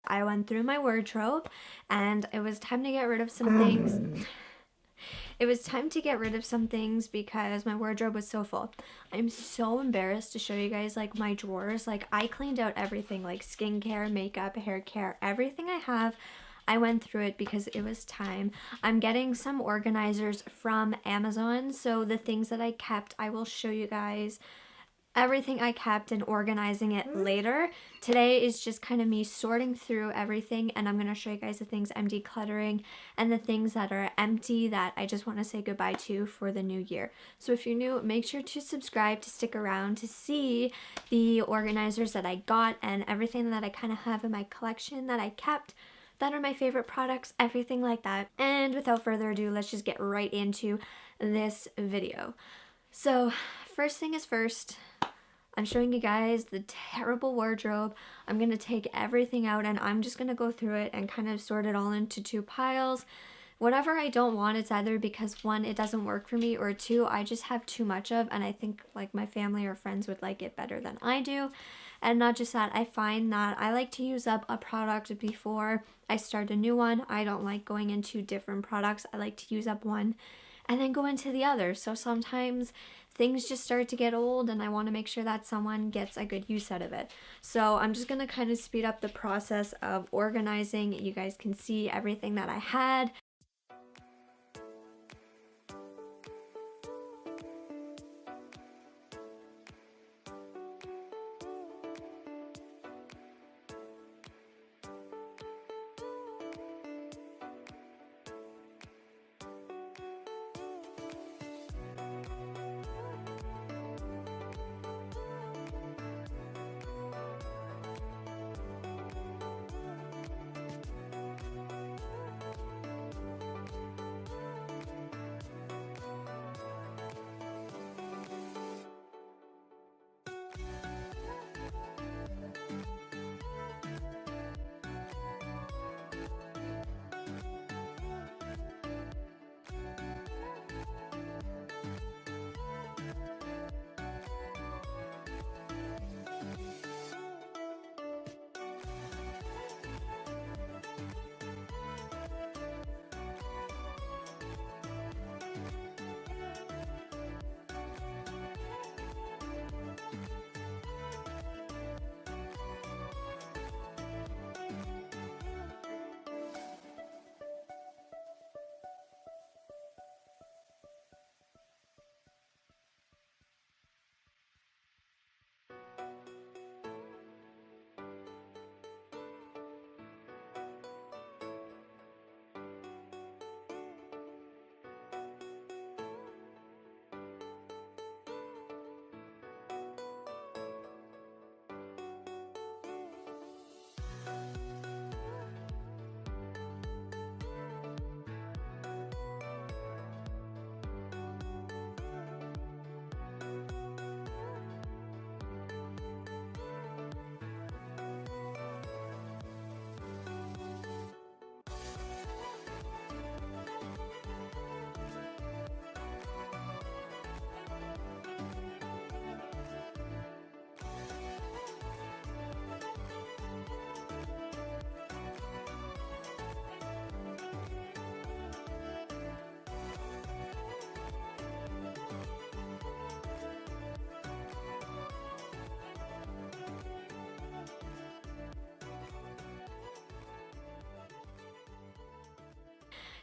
I went through my wardrobe and it was time to get rid of some things. It was time to get rid of some things because my wardrobe was so full. I'm so embarrassed to show you guys like my drawers. Like I cleaned out everything, like skincare, makeup, hair care, everything I have. I went through it because it was time. I'm getting some organizers from Amazon. So the things that I kept, I will show you guys everything I kept and organizing it later. Today is just kind of me sorting through everything, and I'm going to show you guys the things I'm decluttering and the things that are empty that I just want to say goodbye to for the new year. So if you're new, make sure to subscribe to stick around to see the organizers that I got and everything that I kind of have in my collection that I kept that are my favorite products, everything like that. And without further ado, let's just get right into this video. So first thing is first, I'm showing you guys the terrible wardrobe. I'm going to take everything out and I'm just going to go through it and kind of sort it all into two piles. Whatever I don't want, it's either because one, it doesn't work for me, or two, I just have too much of, and I think like my family or friends would like it better than I do. And not just that, I find that I like to use up a product before I start a new one. I don't like going into different products. I like to use up one and then go into the other. So sometimes things just start to get old and I want to make sure that someone gets a good use out of it. So I'm just going to kind of speed up the process of organizing. You guys can see everything that I had.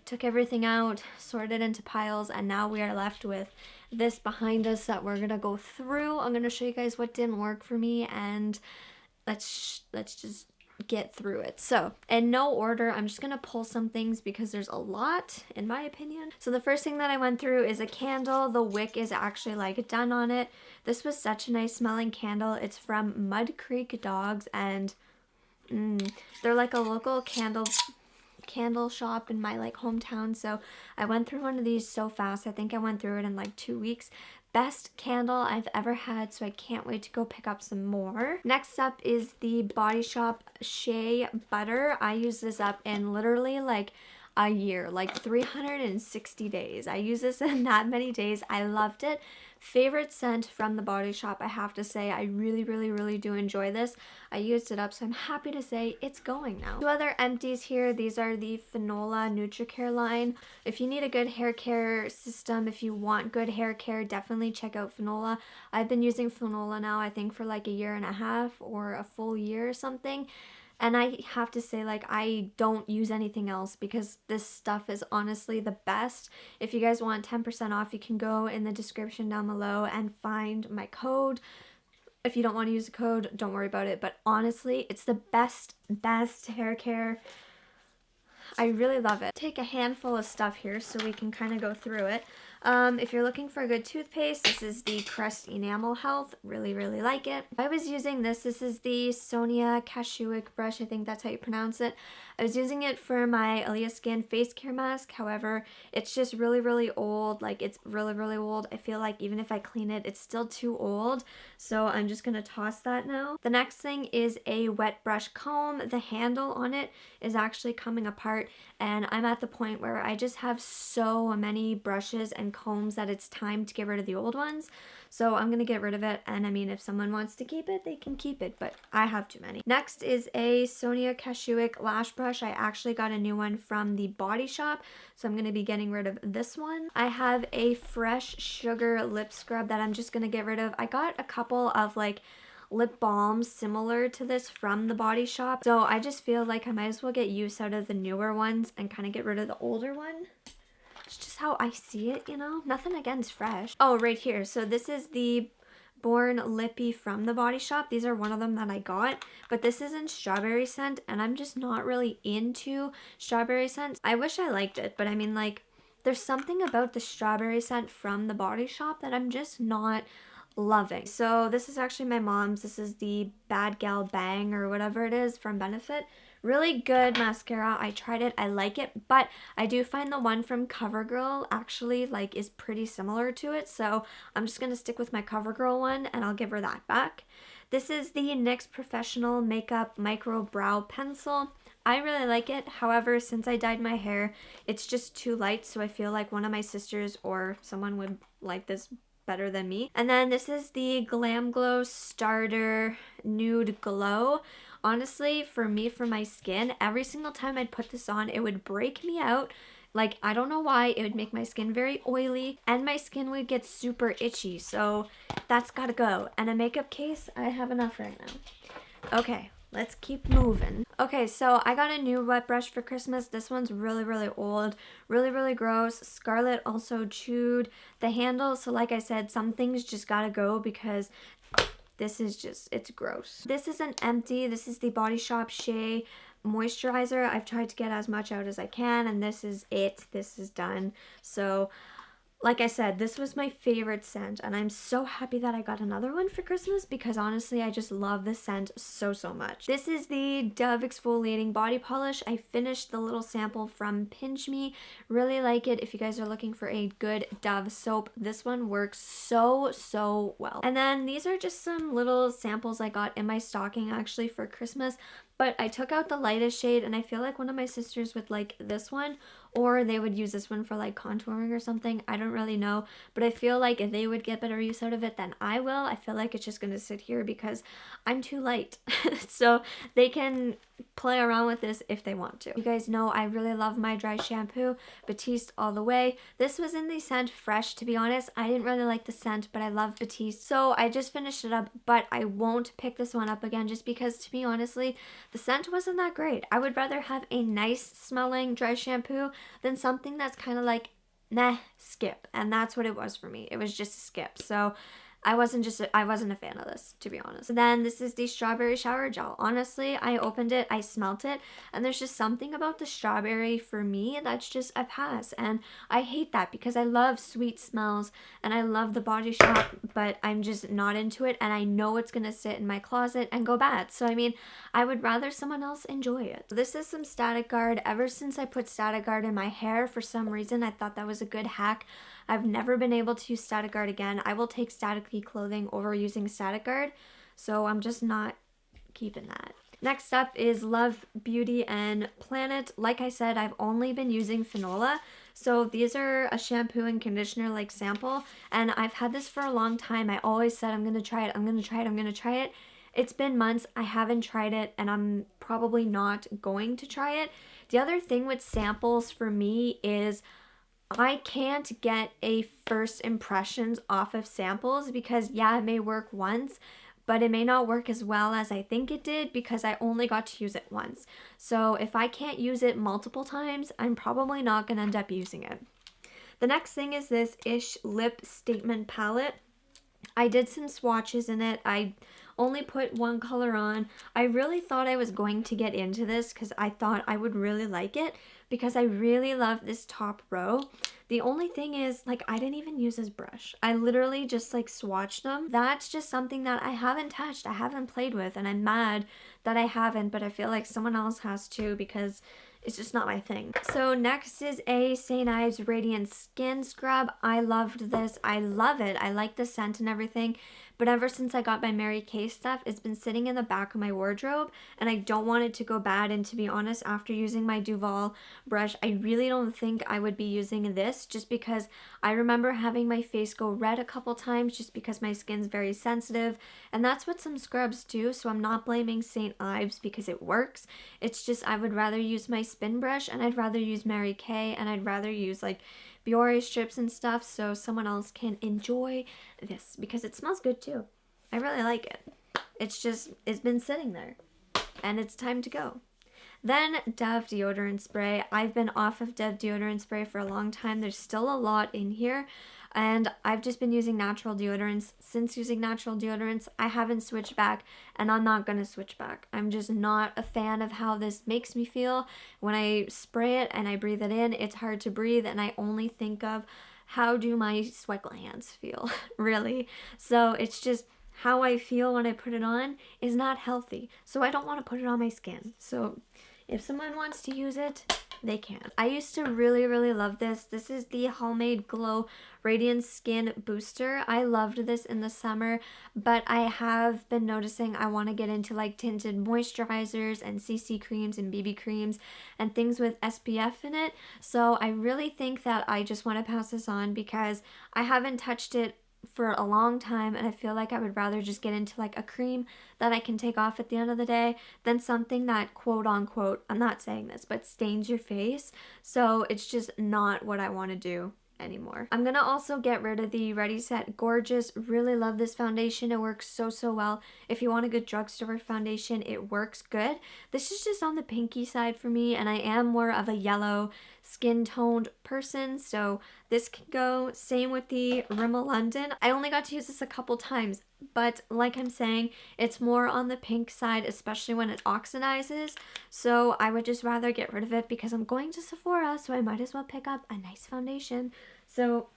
Took everything out, sorted into piles, and now we are left with this behind us that we're gonna go through. I'm gonna show you guys what didn't work for me, and let's just get through it. So in no order, I'm just gonna pull some things because there's a lot in my opinion. So the first thing that I went through is a candle. The wick is actually like done on it. This was such a nice smelling candle. It's from Mud Creek Dogs, and they're like a local candle shop in my like hometown. So I went through one of these so fast. I think I went through it in like 2 weeks. Best candle I've ever had, so I can't wait to go pick up some more. Next up is the Body Shop Shea Butter. I used this up in literally like a year, like 360 days. I used this in that many days. I loved it. Favorite scent from the Body Shop, I have to say, I really do enjoy this. I used it up, so I'm happy to say it's going now. Two other empties here. These are the Fanola NutriCare line. If you need a good hair care system, if you want good hair care, definitely check out Fanola. I've been using Fanola now, I think for like a year and a half or a full year or something. And I have to say, like, I don't use anything else because this stuff is honestly the best. If you guys want 10% off, you can go in the description down below and find my code. If you don't want to use the code, don't worry about it. But honestly, it's the best hair care. I really love it. Take a handful of stuff here so we can kind of go through it. If you're looking for a good toothpaste, this is the Crest Enamel Health. Really like it. I was using this. This is the Sonia Kashuk brush. I think that's how you pronounce it. I was using it for my Aaliyah Skin face care mask. However, it's just really old. Like, it's really old. I feel like even if I clean it, it's still too old. So I'm just going to toss that now. The next thing is a wet brush comb. The handle on it is actually coming apart, and I'm at the point where I just have so many brushes and combs that it's time to get rid of the old ones. So I'm gonna get rid of it, and I mean, if someone wants to keep it, they can keep it, but I have too many. Next is a Sonia Kashuk lash brush. I actually got a new one from the Body Shop, so I'm gonna be getting rid of this one. I have a Fresh Sugar lip scrub that I'm just gonna get rid of. I got a couple of like lip balms similar to this from the Body Shop, so I just feel like I might as well get use out of the newer ones and kind of get rid of the older one. It's just how I see it, you know? Nothing against Fresh. Oh, right here. So this is the Born Lippy from the Body Shop. These are one of them that I got, but this is in strawberry scent, and I'm just not really into strawberry scents. I wish I liked it, but I mean, like, there's something about the strawberry scent from the Body Shop that I'm just not loving. So this is actually my mom's. This is the Bad Gal Bang or whatever it is from Benefit. Really good mascara. I tried it. I like it, but I do find the one from CoverGirl actually like is pretty similar to it. So I'm just going to stick with my CoverGirl one, and I'll give her that back. This is the NYX Professional Makeup Micro Brow Pencil. I really like it. However, since I dyed my hair, it's just too light. So I feel like one of my sisters or someone would like this better than me. And then this is the Glam Glow Starter Nude Glow. Honestly, for me, for my skin, every single time I'd put this on, it would break me out. Like, I don't know why. It would make my skin very oily, and my skin would get super itchy. So that's gotta go. And a makeup case, I have enough right now. Okay, let's keep moving. Okay, so I got a new wet brush for Christmas. This one's really old, really gross. Scarlett also chewed the handle. So like I said, some things just gotta go because this is just, it's gross. This is an empty. This is the Body Shop Shea Moisturizer. I've tried to get as much out as I can, and this is it. This is done. So like I said, this was my favorite scent, and I'm so happy that I got another one for Christmas because honestly, I just love this scent so much. This is the Dove Exfoliating Body Polish. I finished the little sample from Pinch Me. Really like it. If you guys are looking for a good Dove soap, this one works so well. And then these are just some little samples I got in my stocking actually for Christmas. But I took out the lightest shade, and I feel like one of my sisters would like this one, or they would use this one for like contouring or something. I don't really know, but I feel like if they would get better use out of it than I will. I feel like it's just going to sit here because I'm too light. So they can play around with this if they want to. You guys know I really love my dry shampoo, Batiste all the way. This was in the scent Fresh, to be honest. I didn't really like the scent, but I love Batiste. So I just finished it up, but I won't pick this one up again just because, to be honestly, the scent wasn't that great. I would rather have a nice smelling dry shampoo than something that's kind of like, nah, skip. And that's what it was for me. It was just a skip. So I wasn't a fan of this, to be honest. And then this is the Strawberry Shower Gel. Honestly, I opened it, I smelt it, and there's just something about the strawberry for me that's just a pass. And I hate that because I love sweet smells and I love the Body Shop, but I'm just not into it, and I know it's gonna sit in my closet and go bad. So I mean, I would rather someone else enjoy it. So this is some Static Guard. Ever since I put Static Guard in my hair, for some reason, I thought that was a good hack. I've never been able to use Static Guard again. I will take Static clothing over using Static Guard, so I'm just not keeping that. Next up is Love Beauty and Planet. Like I said, I've only been using Fanola, So these are a shampoo and conditioner like sample, and I've had this for a long time. I always said I'm going to try it, I'm going to try it, I'm going to try it. It's been months, I haven't tried it, and I'm probably not going to try it. The other thing with samples for me is I can't get a first impressions off of samples because yeah, it may work once, but it may not work as well as I think it did because I only got to use it once. So if I can't use it multiple times, I'm probably not going to end up using it. The next thing is this Ish Lip Statement Palette. I did some swatches in it. I only put one color on. I really thought I was going to get into this because I thought I would really like it because I really love this top row. The only thing is, like, I didn't even use this brush. I literally just like swatched them. That's just something that I haven't touched, I haven't played with, and I'm mad that I haven't, but I feel like someone else has to because it's just not my thing. So next is a St. Ives Radiance Skin Scrub. I loved this. I love it. I like the scent and everything. But ever since I got my Mary Kay stuff, it's been sitting in the back of my wardrobe and I don't want it to go bad. And to be honest, after using my Duval brush, I really don't think I would be using this just because I remember having my face go red a couple times just because my skin's very sensitive. And that's what some scrubs do. So I'm not blaming St. Ives because it works. It's just I would rather use my spin brush and I'd rather use Mary Kay and I'd rather use like Biore strips and stuff so someone else can enjoy this because it smells good too. I really like it. It's been sitting there and it's time to go. Then Dove deodorant spray. I've been off of Dove deodorant spray for a long time. There's still a lot in here. And I've just been using natural deodorants. Since using natural deodorants, I haven't switched back and I'm not going to switch back. I'm just not a fan of how this makes me feel. When I spray it and I breathe it in, it's hard to breathe and I only think of how do my sweat glands feel, really. So it's just how I feel when I put it on is not healthy. So I don't want to put it on my skin. So if someone wants to use it, they can. I used to really love this. This is the Homemade Glow Radiance Skin Booster. I loved this in the summer, but I have been noticing I want to get into like tinted moisturizers and CC creams and BB creams and things with SPF in it. So I really think that I just want to pass this on because I haven't touched it for a long time and I feel like I would rather just get into like a cream that I can take off at the end of the day than something that quote unquote, I'm not saying this, but stains your face. So it's just not what I want to do anymore. I'm gonna also get rid of the Ready Set Gorgeous. Really love this foundation. It works so well. If you want a good drugstore foundation, it works good. This is just on the pinky side for me and I am more of a yellow skin toned person, so this can go. Same with the Rimmel London. I only got to use this a couple times, but like I'm saying, it's more on the pink side, especially when it oxidizes. So I would just rather get rid of it because I'm going to Sephora, so I might as well pick up a nice foundation. So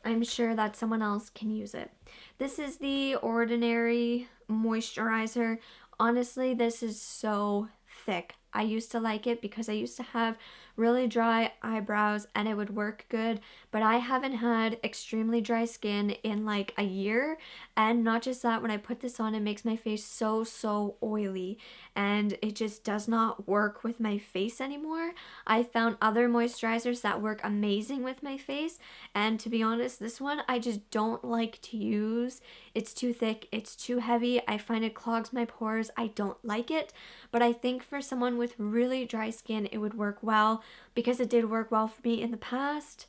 I'm sure that someone else can use it. This is the Ordinary Moisturizer. Honestly, this is so thick. I used to like it because I used to have really dry eyebrows and it would work good, but I haven't had extremely dry skin in like a year. And not just that, when I put this on, it makes my face so oily and it just does not work with my face anymore. I found other moisturizers that work amazing with my face, and to be honest, this one I just don't like to use. It's too thick, it's too heavy. I find it clogs my pores. I don't like it, but I think for someone with really dry skin it would work well because it did work well for me in the past.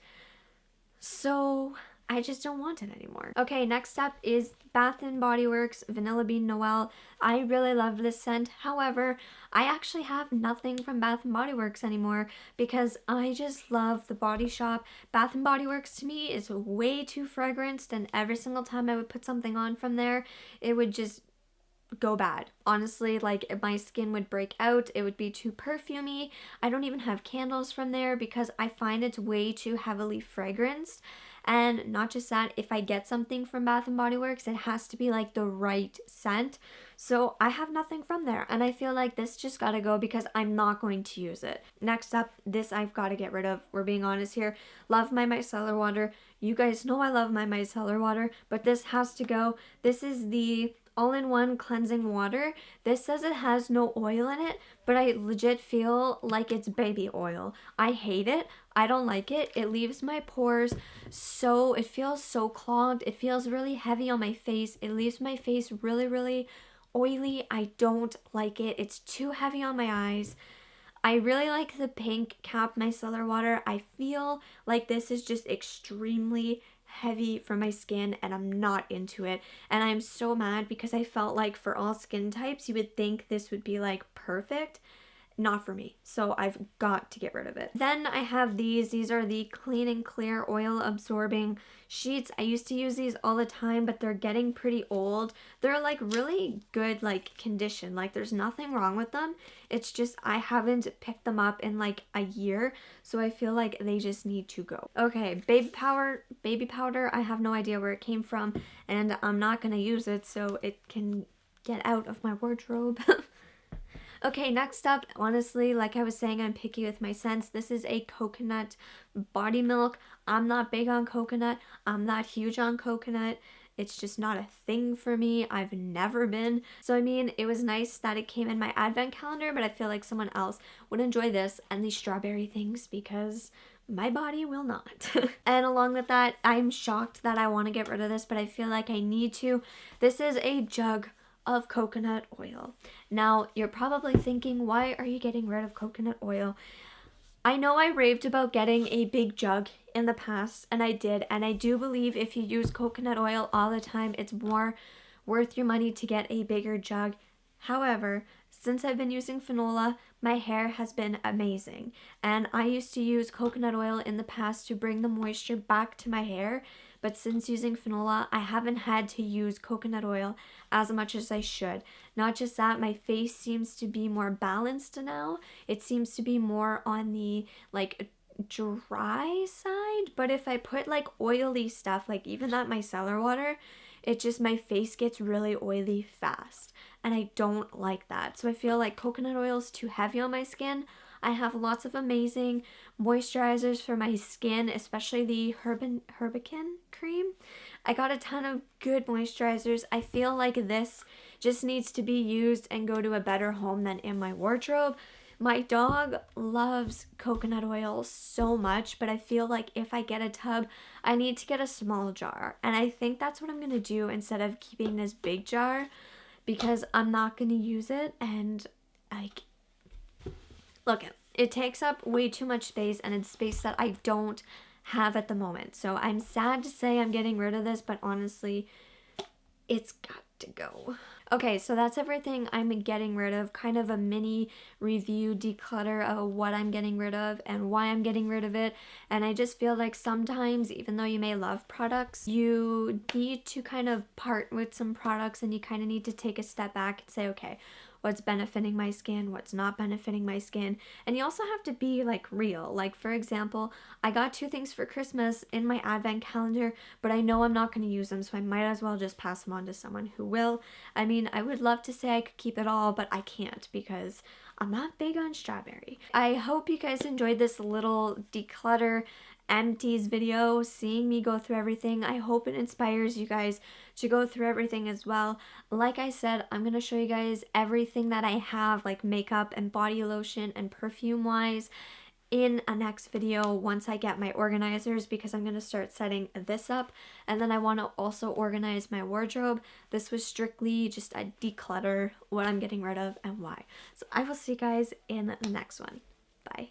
So I just don't want it anymore. Okay, next up is Bath & Body Works Vanilla Bean Noel. I really love this scent. However, I actually have nothing from Bath & Body Works anymore because I just love the Body Shop. Bath & Body Works to me is way too fragranced, and every single time I would put something on from there, it would just go bad. Honestly, like my skin would break out. It would be too perfumey. I don't even have candles from there because I find it's way too heavily fragranced. And not just that, if I get something from Bath & Body Works, it has to be like the right scent. So I have nothing from there and I feel like this just gotta go because I'm not going to use it. Next up, this I've got to get rid of. We're being honest here. Love my micellar water. You guys know I love my micellar water, but this has to go. This is the all-in-one cleansing water. This says it has no oil in it, but I legit feel like it's baby oil. I hate it. I don't like it. It leaves my pores so, it feels so clogged. It feels really heavy on my face. It leaves my face really, really oily. I don't like it. It's too heavy on my eyes. I really like the pink Cap Micellar Water. I feel like this is just extremely heavy for my skin and I'm not into it. And I'm so mad because I felt like for all skin types, you would think this would be like perfect. Not for me. So I've got to get rid of it. Then I have these. These are the Clean and Clear Oil Absorbing Sheets. I used to use these all the time, but they're getting pretty old. They're like really good like condition. Like there's nothing wrong with them. It's just I haven't picked them up in like a year. So I feel like they just need to go. Okay, baby powder. I have no idea where it came from and I'm not going to use it so it can get out of my wardrobe. Okay, next up, honestly, like I was saying, I'm picky with my scents. This is a coconut body milk. I'm not big on coconut. I'm not huge on coconut. It's just not a thing for me. I've never been. So, I mean, it was nice that it came in my advent calendar, but I feel like someone else would enjoy this and these strawberry things because my body will not. And along with that, I'm shocked that I want to get rid of this, but I feel like I need to. This is a jug of coconut oil. Now, you're probably thinking, why are you getting rid of coconut oil? I know I raved about getting a big jug in the past, and I did, and I do believe if you use coconut oil all the time, it's more worth your money to get a bigger jug. However, since I've been using Fanola, my hair has been amazing, and I used to use coconut oil in the past to bring the moisture back to my hair, but since using Fanola, I haven't had to use coconut oil as much as I should. Not just that, my face seems to be more balanced now. It seems to be more on the like dry side, but if I put like oily stuff, like even that micellar water, it just, my face gets really oily fast and I don't like that. So I feel like coconut oil is too heavy on my skin. I have lots of amazing moisturizers for my skin, especially the Herbicane cream. I got a ton of good moisturizers. I feel like this just needs to be used and go to a better home than in my wardrobe. My dog loves coconut oil so much, but I feel like if I get a tub, I need to get a small jar. And I think that's what I'm going to do instead of keeping this big jar because I'm not going to use it. And like, look, it takes up way too much space and it's space that I don't have at the moment. So I'm sad to say I'm getting rid of this, but honestly, it's got to go. Okay, so that's everything I'm getting rid of. Kind of a mini review, declutter of what I'm getting rid of and why I'm getting rid of it. And I just feel like sometimes, even though you may love products, you need to kind of part with some products and you kind of need to take a step back and say, okay, what's benefiting my skin, what's not benefiting my skin. And you also have to be like real. Like for example, I got 2 things for Christmas in my advent calendar, but I know I'm not going to use them, so I might as well just pass them on to someone who will. I mean, I would love to say I could keep it all, but I can't because I'm not big on strawberry. I hope you guys enjoyed this little declutter empties video, seeing me go through everything. I hope it inspires you guys to go through everything as well. Like I said, I'm going to show you guys everything that I have, like makeup and body lotion and perfume wise, in a next video once I get my organizers, because I'm going to start setting this up and then I want to also organize my wardrobe. This was strictly just a declutter, what I'm getting rid of and why. So I will see you guys in the next one. Bye.